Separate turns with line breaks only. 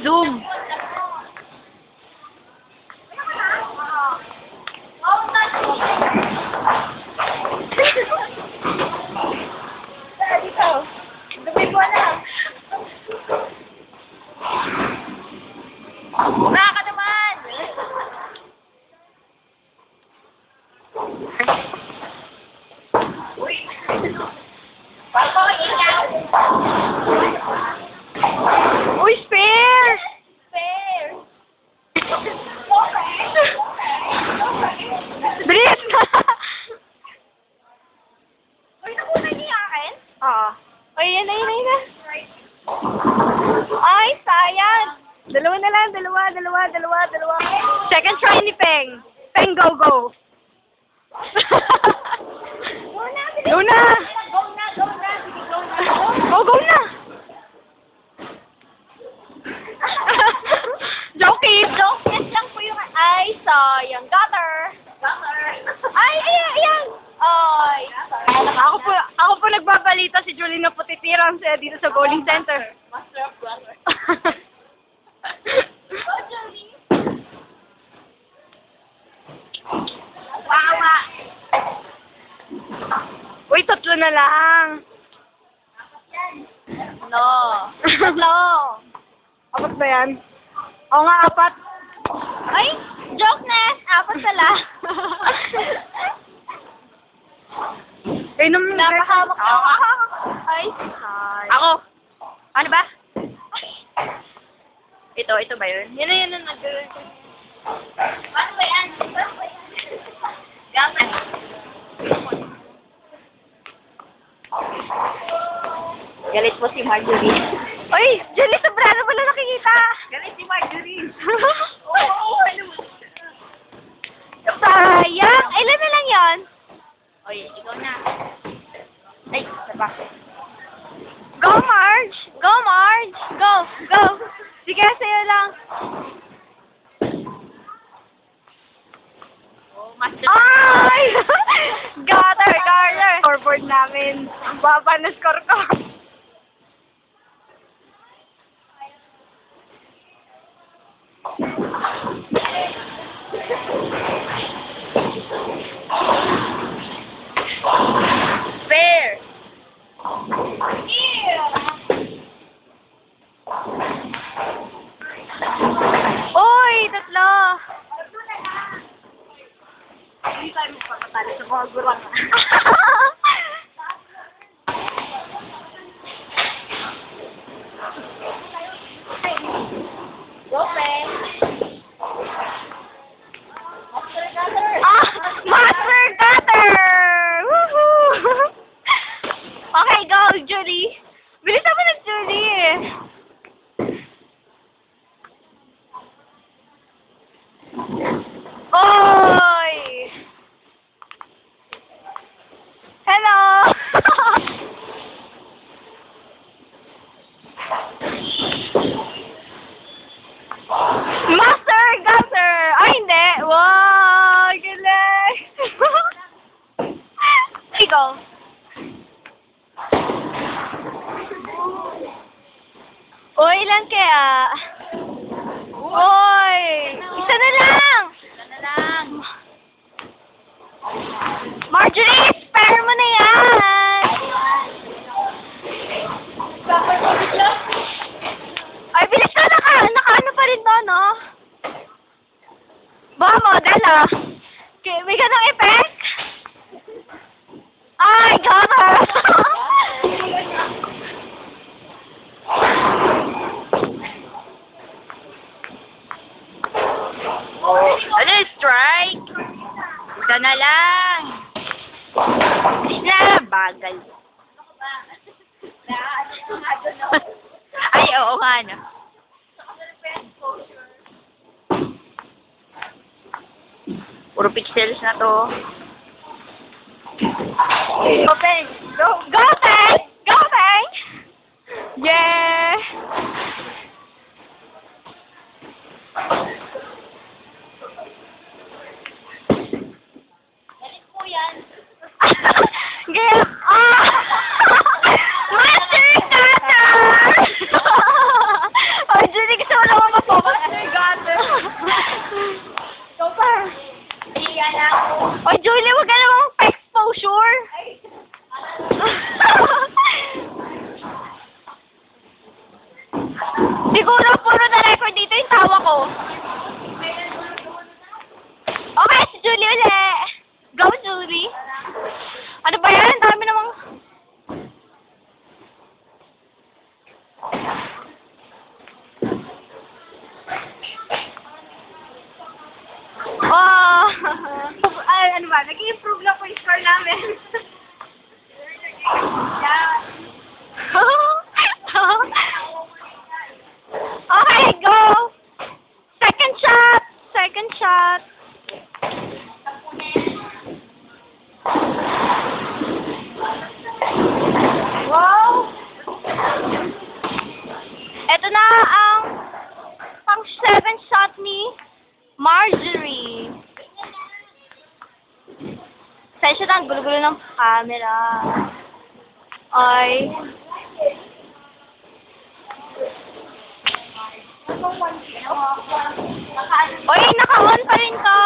Zoom.
Dito. Dumi mo na. Naka naman. Uy. Papa, ikaw.
Uy, spare!
Fair.
Bilis na!
Uy, nakuha niya akin?
Oo. Ay, yan na.
Ay, sayang.
Dalawa na lang, dalawa. Second try ni Peng. Peng, go!
Go na, bilis.
Go na!
Go na. Sige, go na.
Go na! Joking!
Yes lang po yung... Ay, sayang. Gutter. Ay, ayan. Ay, sayang.
Ako po nagbabalita si Julie na putitiran siya dito sa bowling center.
Master of brother. Go, Julie. Wawa.
Uy, tatlo na lang.
No. No.
Apat ba yan? Oo nga, apat.
Ay, joke na. Apat pala.
Inom na.
Napahamak na ako. Ay.
Ako. Ano ba?
Ito ba yun? Yan na nag-girl. Paano ba yan? Gaman. Galit po si Marjorie.
Uy, Julie, sobrano wala nakikita.
Galit si Marjorie.
Sayang. Ilan na lang yan?
Oy, ikaw na. Ay, saba.
Go, Marge! Go! Sige, sa'yo lang.
Oh, master.
Ay! Gutter! Scoreboard namin. Ang baba na score ko.
Fair.
Uy, tatlo.
Hindi tayo magpapatalo sa mga gurang. Gope.
Master Gutter! Woohoo! Okay, go, Julie. Bilisan mo na, Julie. Oy! Hello! Master Gutter! Ay, hindi. Wow! Galing! Ikaw. Uy, ilan kaya? Uy! Isa na lang! Marjorie, spare mo na yan! Ay, bilis ka! Naka-ano pa rin doon, no? Baka model, ah. May ganang effect? Ay, gata!
Ano, strike? Isa na lang. Bilis na, bagal. Ay, oo nga, no. Puro pixels na to.
Open! Go! Go, Peng! Go, Peng! Yeah!
Galit po yan.
Gaya! Master Cutter! Oh, Julie, gusto mo score? Siguro puro na record dito yung tawa ko. Okay, si Julie ulit. Go, Julie. Ano ba yan? Ang dami namang... Oh! Ay, ano ba? Nag-i-improve lang po yung score namin. Yeah. Okay, go! Second shot! Second shot! Wow! Ito na ang pang 7 shot ni Marjorie. Sensya na, ang gulo-gulo ng camera. Ay. Oy, naka-on pa rin ka.